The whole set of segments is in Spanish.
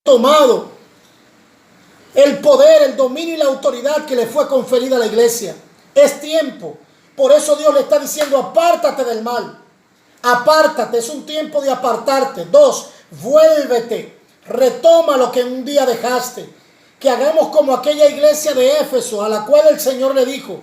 tomado el poder, el dominio y la autoridad que le fue conferida a la iglesia. Es tiempo. Por eso Dios le está diciendo: apártate del mal. Apártate, es un tiempo de apartarte. 2, vuélvete, retoma lo que un día dejaste. Que hagamos como aquella iglesia de Éfeso, a la cual el Señor le dijo: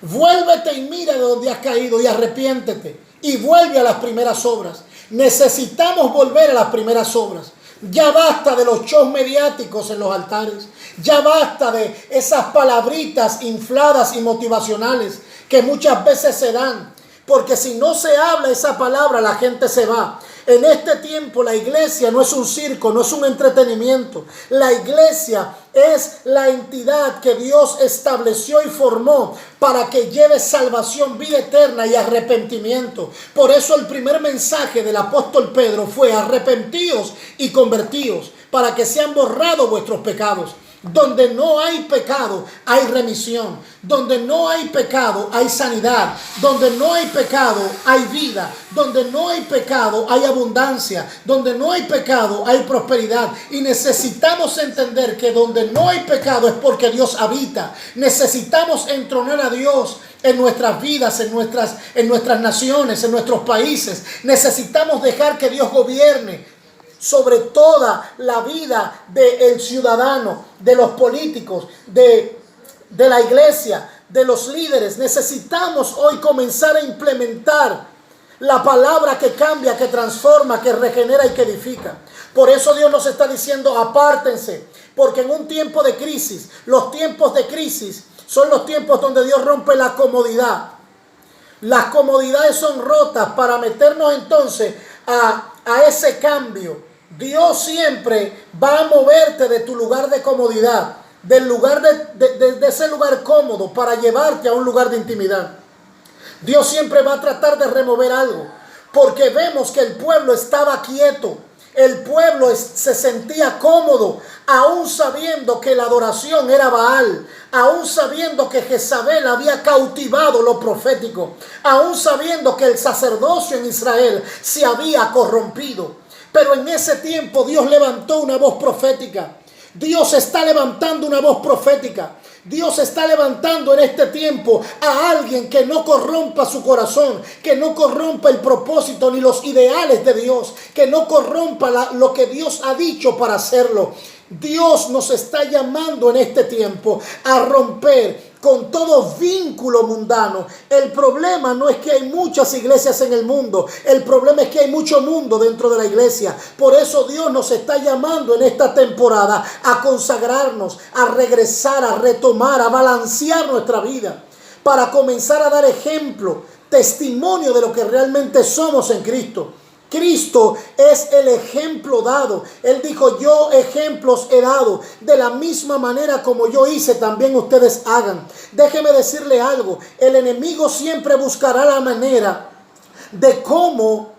vuélvete y mira de donde has caído y arrepiéntete y vuelve a las primeras obras. Necesitamos volver a las primeras obras. Ya basta de los shows mediáticos en los altares. Ya basta de esas palabritas infladas y motivacionales que muchas veces se dan. Porque si no se habla esa palabra, la gente se va. En este tiempo la iglesia no es un circo, no es un entretenimiento. La iglesia es la entidad que Dios estableció y formó para que lleve salvación, vida eterna y arrepentimiento. Por eso el primer mensaje del apóstol Pedro fue: arrepentíos y convertíos, para que sean borrados vuestros pecados. Donde no hay pecado, hay remisión. Donde no hay pecado, hay sanidad. Donde no hay pecado, hay vida. Donde no hay pecado, hay abundancia. Donde no hay pecado, hay prosperidad. Y necesitamos entender que donde no hay pecado es porque Dios habita. Necesitamos entronar a Dios en nuestras vidas, en nuestras naciones, en nuestros países. Necesitamos dejar que Dios gobierne sobre toda la vida del ciudadano, de los políticos, de la iglesia, de los líderes. Necesitamos hoy comenzar a implementar la palabra que cambia, que transforma, que regenera y que edifica. Por eso Dios nos está diciendo: apártense, porque en un tiempo de crisis, los tiempos de crisis son los tiempos donde Dios rompe la comodidad. Las comodidades son rotas para meternos entonces a ese cambio. Dios siempre va a moverte de tu lugar de comodidad, del lugar de ese lugar cómodo, para llevarte a un lugar de intimidad. Dios siempre va a tratar de remover algo, porque vemos que el pueblo estaba quieto. El pueblo se sentía cómodo, aún sabiendo que la adoración era Baal, aún sabiendo que Jezabel había cautivado lo profético, aún sabiendo que el sacerdocio en Israel se había corrompido. Pero en ese tiempo Dios levantó una voz profética. Dios está levantando una voz profética. Dios está levantando en este tiempo a alguien que no corrompa su corazón, que no corrompa el propósito ni los ideales de Dios, que no corrompa lo que Dios ha dicho para hacerlo. Dios nos está llamando en este tiempo a romper con todo vínculo mundano. El problema no es que hay muchas iglesias en el mundo. El problema es que hay mucho mundo dentro de la iglesia. Por eso Dios nos está llamando en esta temporada a consagrarnos, a regresar, a retomar, a balancear nuestra vida, para comenzar a dar ejemplo, testimonio de lo que realmente somos en Cristo. Cristo es el ejemplo dado. Él dijo: yo ejemplos he dado. De la misma manera como yo hice, también ustedes hagan. Déjeme decirle algo. El enemigo siempre buscará la manera de cómo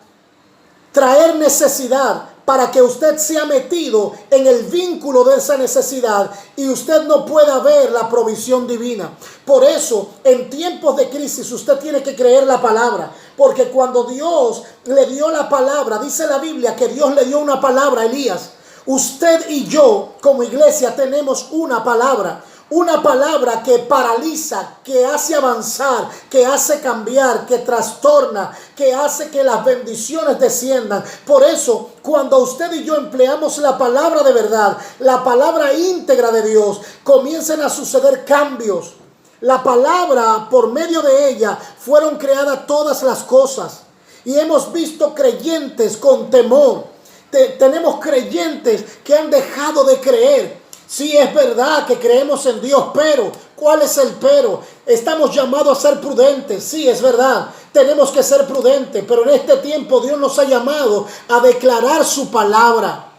traer necesidad, para que usted sea metido en el vínculo de esa necesidad y usted no pueda ver la provisión divina. Por eso, en tiempos de crisis, usted tiene que creer la palabra. Porque cuando Dios le dio la palabra, dice la Biblia que Dios le dio una palabra a Elías. Usted y yo, como iglesia, tenemos una palabra. Una palabra que paraliza, que hace avanzar, que hace cambiar, que trastorna, que hace que las bendiciones desciendan. Por eso, cuando usted y yo empleamos la palabra de verdad, la palabra íntegra de Dios, comienzan a suceder cambios. La palabra, por medio de ella, fueron creadas todas las cosas. Y hemos visto creyentes con temor. Tenemos creyentes que han dejado de creer. Sí, es verdad que creemos en Dios, pero ¿cuál es el pero? Estamos llamados a ser prudentes. Sí, es verdad, tenemos que ser prudentes, pero en este tiempo Dios nos ha llamado a declarar su palabra.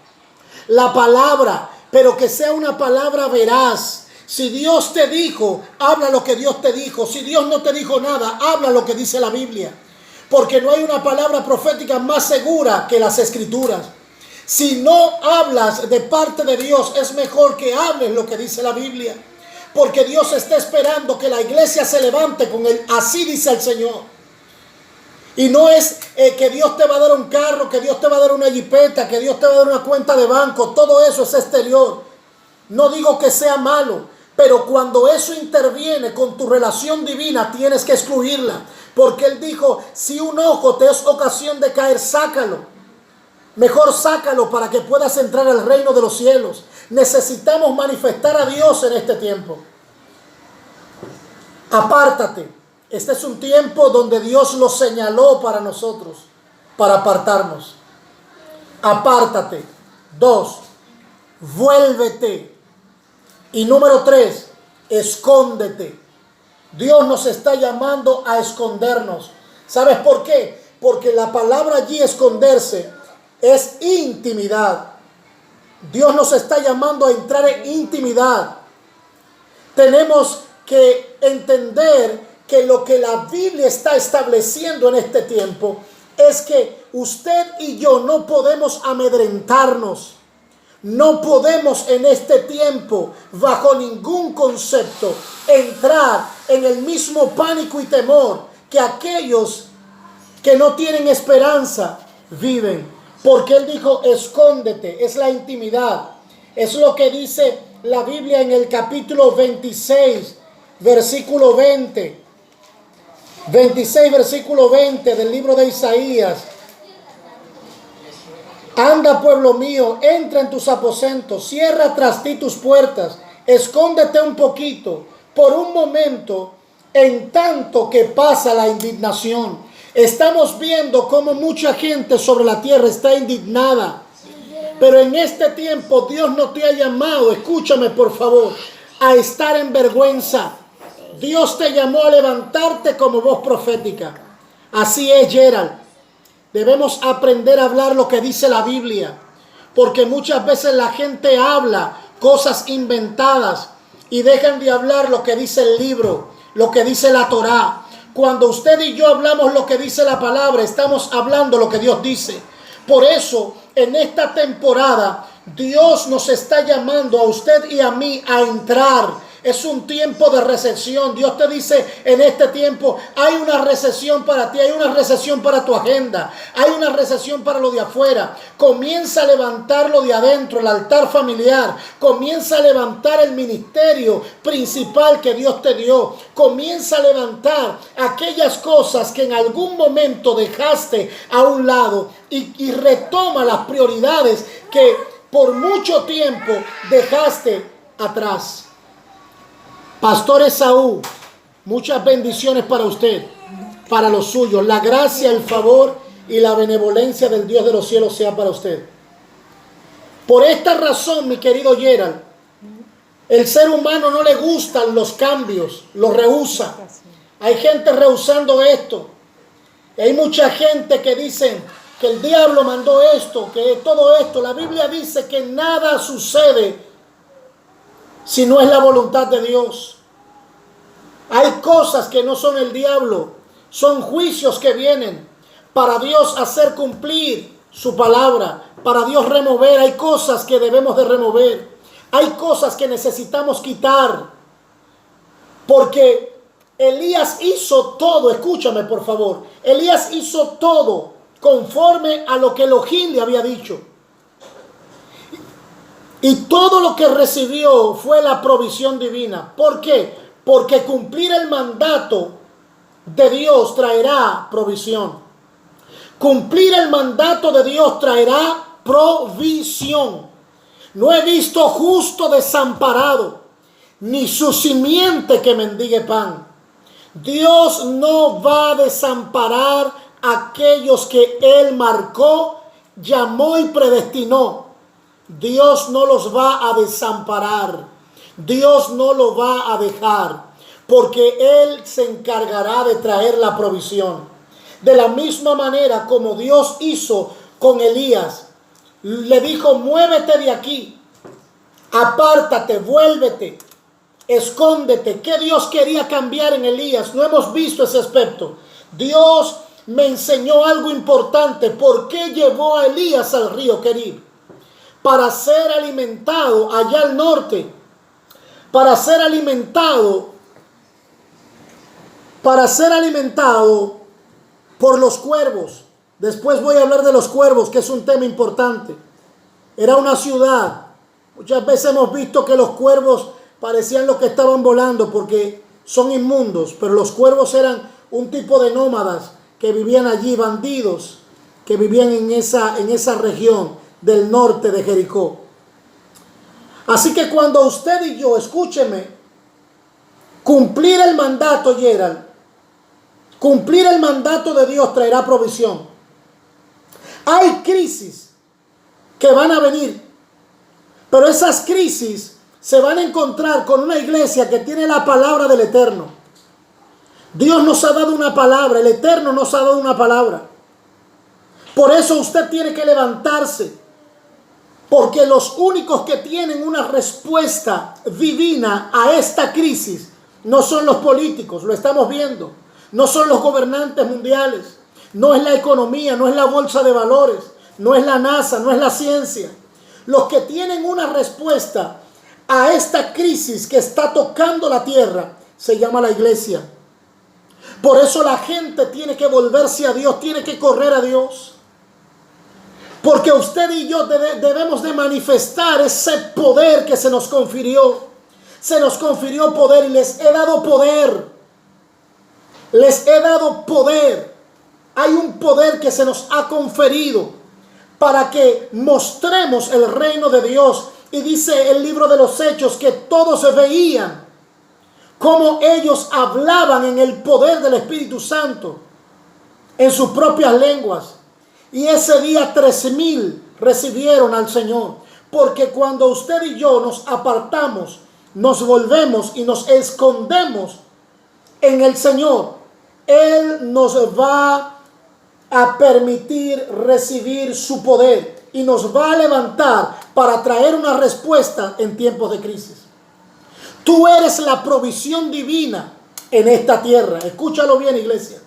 La palabra, pero que sea una palabra veraz. Si Dios te dijo, habla lo que Dios te dijo. Si Dios no te dijo nada, habla lo que dice la Biblia. Porque no hay una palabra profética más segura que las Escrituras. Si no hablas de parte de Dios, es mejor que hables lo que dice la Biblia. Porque Dios está esperando que la iglesia se levante con él. Así dice el Señor. Y no es que Dios te va a dar un carro, que Dios te va a dar una jipeta, que Dios te va a dar una cuenta de banco. Todo eso es exterior. No digo que sea malo, pero cuando eso interviene con tu relación divina, tienes que excluirla. Porque Él dijo, si un ojo te es ocasión de caer, sácalo. Mejor sácalo para que puedas entrar al reino de los cielos. Necesitamos manifestar a Dios en este tiempo. Apártate. Este es un tiempo donde Dios lo señaló para nosotros, para apartarnos. Apártate. 2, vuélvete. Y número 3, escóndete. Dios nos está llamando a escondernos. ¿Sabes por qué? Porque la palabra allí, esconderse, es intimidad. Dios nos está llamando a entrar en intimidad. Tenemos que entender que lo que la Biblia está estableciendo en este tiempo es que usted y yo no podemos amedrentarnos. No podemos en este tiempo, bajo ningún concepto, entrar en el mismo pánico y temor que aquellos que no tienen esperanza viven. Porque Él dijo, escóndete, es la intimidad. Es lo que dice la Biblia en el capítulo 26, versículo 20. 26, versículo 20 del libro de Isaías. Anda, pueblo mío, entra en tus aposentos, cierra tras ti tus puertas, escóndete un poquito, por un momento, en tanto que pasa la indignación. Estamos viendo cómo mucha gente sobre la tierra está indignada. Pero en este tiempo Dios no te ha llamado, escúchame por favor, a estar en vergüenza. Dios te llamó a levantarte como voz profética. Así es, Gerald. Debemos aprender a hablar lo que dice la Biblia. Porque muchas veces la gente habla cosas inventadas y dejan de hablar lo que dice el libro, lo que dice la Torá. Cuando usted y yo hablamos lo que dice la palabra, estamos hablando lo que Dios dice. Por eso, en esta temporada, Dios nos está llamando a usted y a mí a entrar. Es un tiempo de recesión. Dios te dice en este tiempo, hay una recesión para ti, hay una recesión para tu agenda, hay una recesión para lo de afuera. Comienza a levantar lo de adentro, el altar familiar. Comienza a levantar el ministerio principal que Dios te dio. Comienza a levantar aquellas cosas que en algún momento dejaste a un lado y retoma las prioridades que por mucho tiempo dejaste atrás. Pastor Esaú, muchas bendiciones para usted, para los suyos. La gracia, el favor y la benevolencia del Dios de los cielos sea para usted. Por esta razón, mi querido Gerald, el ser humano no le gustan los cambios, los rehúsa. Hay gente rehusando esto. Y hay mucha gente que dice que el diablo mandó esto, que todo esto. La Biblia dice que nada sucede si no es la voluntad de Dios. Hay cosas que no son el diablo, son juicios que vienen para Dios hacer cumplir su palabra, para Dios remover. Hay cosas que debemos de remover, hay cosas que necesitamos quitar, porque Elías hizo todo, escúchame por favor, Elías hizo todo conforme a lo que Elohim le había dicho. Y todo lo que recibió fue la provisión divina. ¿Por qué? Porque cumplir el mandato de Dios traerá provisión. Cumplir el mandato de Dios traerá provisión. No he visto justo desamparado, ni su simiente que mendigue pan. Dios no va a desamparar a aquellos que Él marcó, llamó y predestinó. Dios no los va a desamparar. Dios no lo va a dejar, porque Él se encargará de traer la provisión. De la misma manera como Dios hizo con Elías, le dijo, muévete de aquí, apártate, vuélvete, escóndete. ¿Qué Dios quería cambiar en Elías? No hemos visto ese aspecto. Dios me enseñó algo importante. ¿Por qué llevó a Elías al río Querib? Para ser alimentado allá al norte. Para ser alimentado por los cuervos. Después voy a hablar de los cuervos, que es un tema importante. Era una ciudad. Muchas veces hemos visto que los cuervos parecían los que estaban volando porque son inmundos, pero los cuervos eran un tipo de nómadas que vivían allí, bandidos que vivían en esa región del norte de Jericó. Así que cuando usted y yo, escúcheme, cumplir el mandato, Gerald, cumplir el mandato de Dios traerá provisión. Hay crisis que van a venir, pero esas crisis se van a encontrar con una iglesia que tiene la palabra del Eterno. Dios nos ha dado una palabra, el Eterno nos ha dado una palabra. Por eso usted tiene que levantarse, porque los únicos que tienen una respuesta divina a esta crisis no son los políticos, lo estamos viendo. No son los gobernantes mundiales, no es la economía, no es la bolsa de valores, no es la NASA, no es la ciencia. Los que tienen una respuesta a esta crisis que está tocando la tierra se llama la iglesia. Por eso la gente tiene que volverse a Dios, tiene que correr a Dios. Porque usted y yo debemos de manifestar ese poder que se nos confirió. Se nos confirió poder y les he dado poder. Les he dado poder. Hay un poder que se nos ha conferido para que mostremos el reino de Dios. Y dice el libro de los Hechos que todos se veían cómo ellos hablaban en el poder del Espíritu Santo en sus propias lenguas. Y ese día 3,000 recibieron al Señor. Porque cuando usted y yo nos apartamos, nos volvemos y nos escondemos en el Señor, Él nos va a permitir recibir su poder y nos va a levantar para traer una respuesta en tiempos de crisis. Tú eres la provisión divina en esta tierra. Escúchalo bien, iglesia.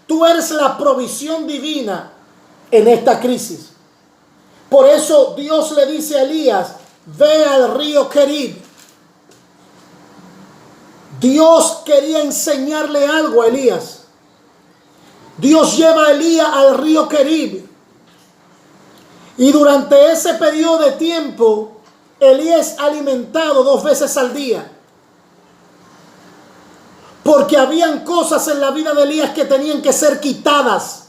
Tú eres la provisión divina en esta crisis. Por eso Dios le dice a Elías, ve al río Querib. Dios quería enseñarle algo a Elías. Dios lleva a Elías al río Querib. Y durante ese periodo de tiempo, Elías es alimentado 2 veces al día. Porque habían cosas en la vida de Elías que tenían que ser quitadas.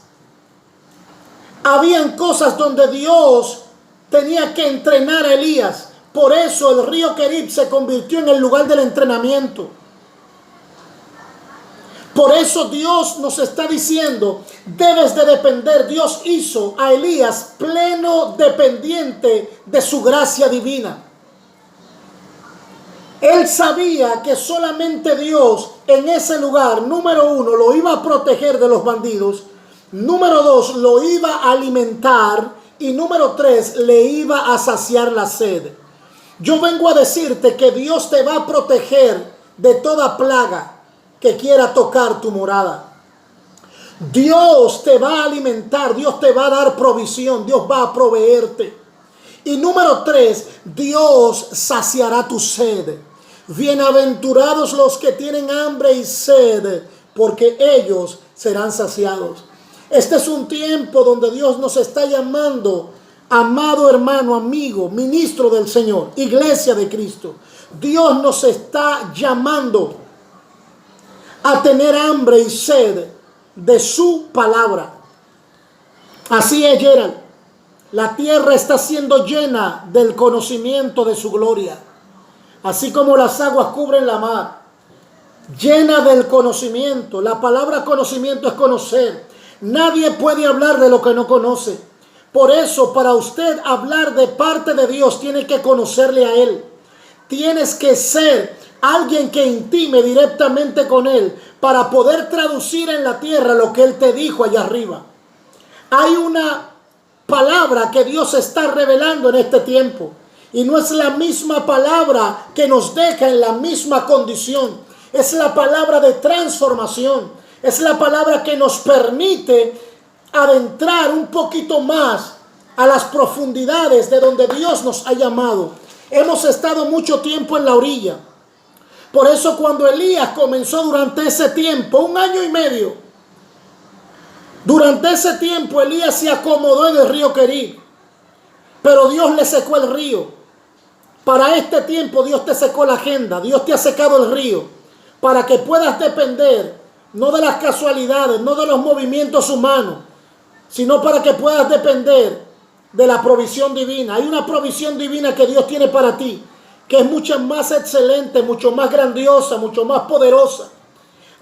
Habían cosas donde Dios tenía que entrenar a Elías. Por eso el río Querib se convirtió en el lugar del entrenamiento. Por eso Dios nos está diciendo, debes de depender. Dios hizo a Elías pleno dependiente de su gracia divina. Él sabía que solamente Dios en ese lugar, número 1, lo iba a proteger de los bandidos. Número 2, lo iba a alimentar. Y número 3, le iba a saciar la sed. Yo vengo a decirte que Dios te va a proteger de toda plaga que quiera tocar tu morada. Dios te va a alimentar, Dios te va a dar provisión, Dios va a proveerte. Y número 3, Dios saciará tu sed. Bienaventurados los que tienen hambre y sed, porque ellos serán saciados. Este es un tiempo donde Dios nos está llamando, amado hermano, amigo, ministro del Señor, iglesia de Cristo. Dios nos está llamando a tener hambre y sed de su palabra. Así es, Gerald. La tierra está siendo llena del conocimiento de su gloria. Así como las aguas cubren la mar. Llena del conocimiento. La palabra conocimiento es conocer. Nadie puede hablar de lo que no conoce. Por eso, para usted hablar de parte de Dios, tiene que conocerle a Él. Tienes que ser alguien que intime directamente con Él para poder traducir en la tierra lo que Él te dijo allá arriba. Hay una palabra que Dios está revelando en este tiempo y no es la misma palabra que nos deja en la misma condición. Es la palabra de transformación. Es la palabra que nos permite adentrar un poquito más a las profundidades de donde Dios nos ha llamado. Hemos estado mucho tiempo en la orilla. Por eso cuando Elías comenzó durante ese tiempo, 1 año y medio, Durante ese tiempo Elías se acomodó en el río Querit, pero Dios le secó el río. Para este tiempo Dios te secó la agenda, Dios te ha secado el río, para que puedas depender no de las casualidades, no de los movimientos humanos, sino para que puedas depender de la provisión divina. Hay una provisión divina que Dios tiene para ti, que es mucho más excelente, mucho más grandiosa, mucho más poderosa.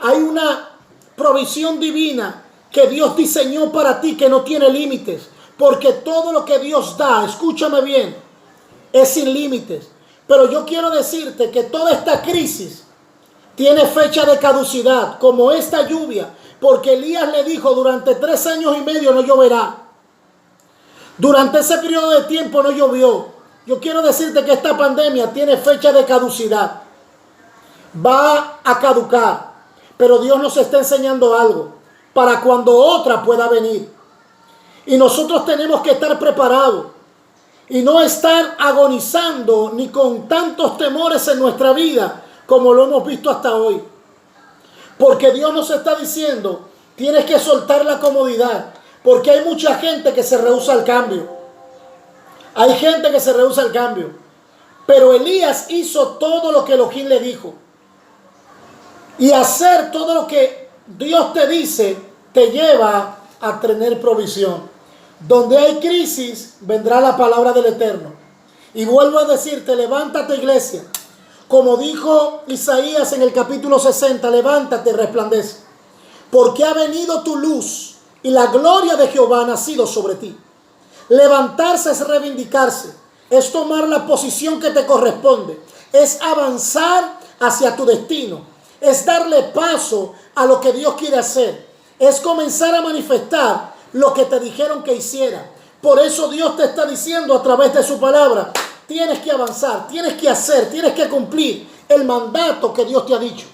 Hay una provisión divina que Dios diseñó para ti que no tiene límites, porque todo lo que Dios da, escúchame bien, es sin límites. Pero yo quiero decirte que toda esta crisis tiene fecha de caducidad, como esta lluvia, porque Elías le dijo: durante 3 años y medio no lloverá. Durante ese periodo de tiempo no llovió. Yo quiero decirte que esta pandemia tiene fecha de caducidad. Va a caducar. Pero Dios nos está enseñando algo para cuando otra pueda venir. Y nosotros tenemos que estar preparados y no estar agonizando ni con tantos temores en nuestra vida como lo hemos visto hasta hoy. Porque Dios nos está diciendo: tienes que soltar la comodidad. Porque hay mucha gente que se rehúsa al cambio. Hay gente que se rehúsa al cambio. Pero Elías hizo todo lo que Elohim le dijo. Y hacer todo lo que Dios te dice te lleva a tener provisión. Donde hay crisis, vendrá la palabra del Eterno. Y vuelvo a decirte: levántate, iglesia. Como dijo Isaías en el capítulo 60, levántate y resplandece, porque ha venido tu luz y la gloria de Jehová ha nacido sobre ti. Levantarse es reivindicarse, es tomar la posición que te corresponde, es avanzar hacia tu destino, es darle paso a lo que Dios quiere hacer, es comenzar a manifestar lo que te dijeron que hiciera. Por eso Dios te está diciendo a través de su palabra: tienes que avanzar, tienes que hacer, tienes que cumplir el mandato que Dios te ha dicho.